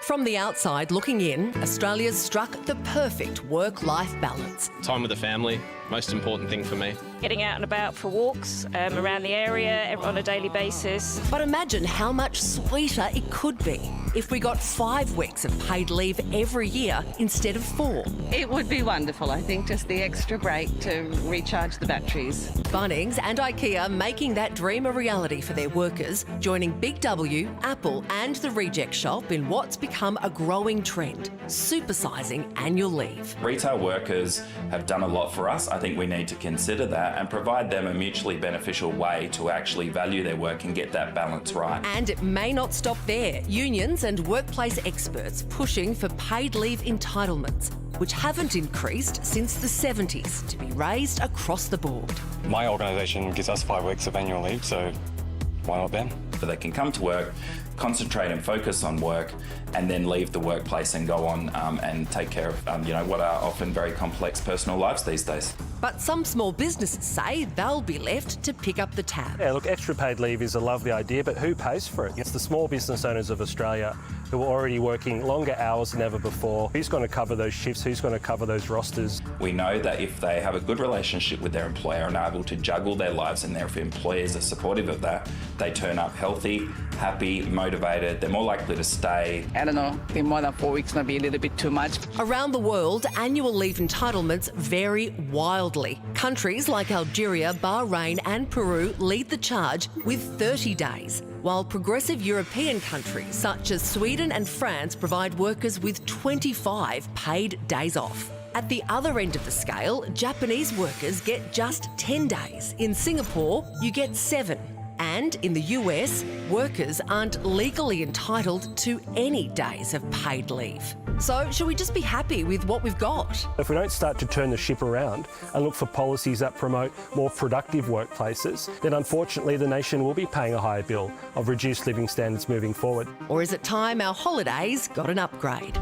From the outside looking in, Australia's struck the perfect work-life balance. Time with the family, most important thing for me. Getting out and about for walks around the area on a daily basis. But imagine how much sweeter it could be if we got 5 weeks of paid leave every year instead of 4. It would be wonderful, I think, just the extra break to recharge the batteries. Bunnings and IKEA making that dream a reality for their workers, joining Big W, Apple and the Reject Shop in what's become a growing trend, supersizing annual leave. Retail workers have done a lot for us. I think we need to consider that and provide them a mutually beneficial way to actually value their work and get that balance right. And it may not stop there. Unions and workplace experts pushing for paid leave entitlements, which haven't increased since the 70s, to be raised across the board. My organisation gives us 5 weeks of annual leave, so why not them? So they can come to work, concentrate and focus on work, and then leave the workplace and go on and take care of what are often very complex personal lives these days. But some small businesses say they'll be left to pick up the tab. Yeah, look, extra paid leave is a lovely idea, but who pays for it? It's the small business owners of Australia who are already working longer hours than ever before. Who's going to cover those shifts? Who's going to cover those rosters? We know that if they have a good relationship with their employer and are able to juggle their lives, and if employers are supportive of that, they turn up healthy, happy, motivated, they're more likely to stay. I don't know, I think more than 4 weeks might be a little bit too much. Around the world, annual leave entitlements vary wildly. Countries like Algeria, Bahrain and Peru lead the charge with 30 days, while progressive European countries such as Sweden and France provide workers with 25 paid days off. At the other end of the scale, Japanese workers get just 10 days. In Singapore, you get 7. And in the US, workers aren't legally entitled to any days of paid leave. So should we just be happy with what we've got? If we don't start to turn the ship around and look for policies that promote more productive workplaces, then unfortunately the nation will be paying a higher bill of reduced living standards moving forward. Or is it time our holidays got an upgrade?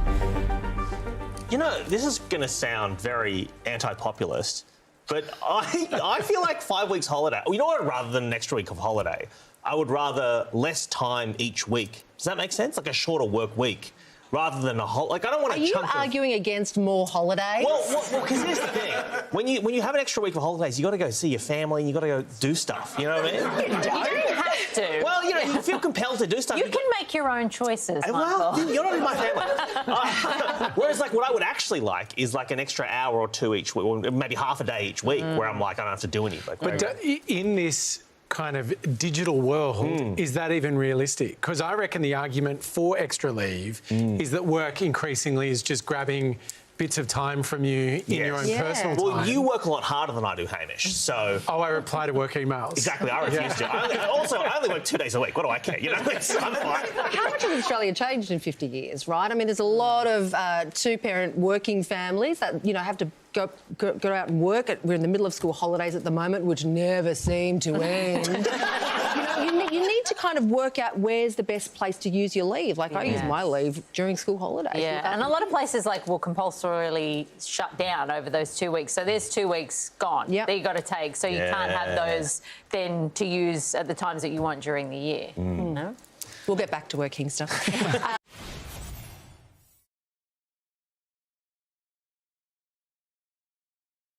You know, this is going to sound very anti-populist, but I feel like 5 weeks holiday. You know what? Rather than an extra week of holiday, I would rather less time each week. Does that make sense? Like a shorter work week, rather than a whole. Like I don't want a chunk. Are you arguing against more holidays? Well, because here's the thing: when you have an extra week of holidays, you got to go see your family and you got to go do stuff. You know what I mean? You don't have to. Well, you feel compelled to do stuff. You can make your own choices, Well, Michael. you're not in my family. Whereas, like, what I would actually like is like an extra hour or two each week, or maybe half a day each week, where I'm like, I don't have to do anything. But in this kind of digital world, is that even realistic? Because I reckon the argument for extra leave is that work increasingly is just grabbing bits of time from you in your own personal time. Well, you work a lot harder than I do, Hamish, so... Oh, I reply to work emails. Exactly, I refuse to. I only work 2 days a week. What do I care? I'm fine. How much has Australia changed in 50 years, right? I mean, there's a lot of two-parent working families that, have to go out and work. We're in the middle of school holidays at the moment, which never seem to end. You need to kind of work out where's the best place to use your leave. Like, I use my leave during school holidays. Yeah, and a lot of places, will compulsorily shut down over those 2 weeks. So there's 2 weeks gone that you got to take. So you can't have those then to use at the times that you want during the year. We'll get back to working stuff.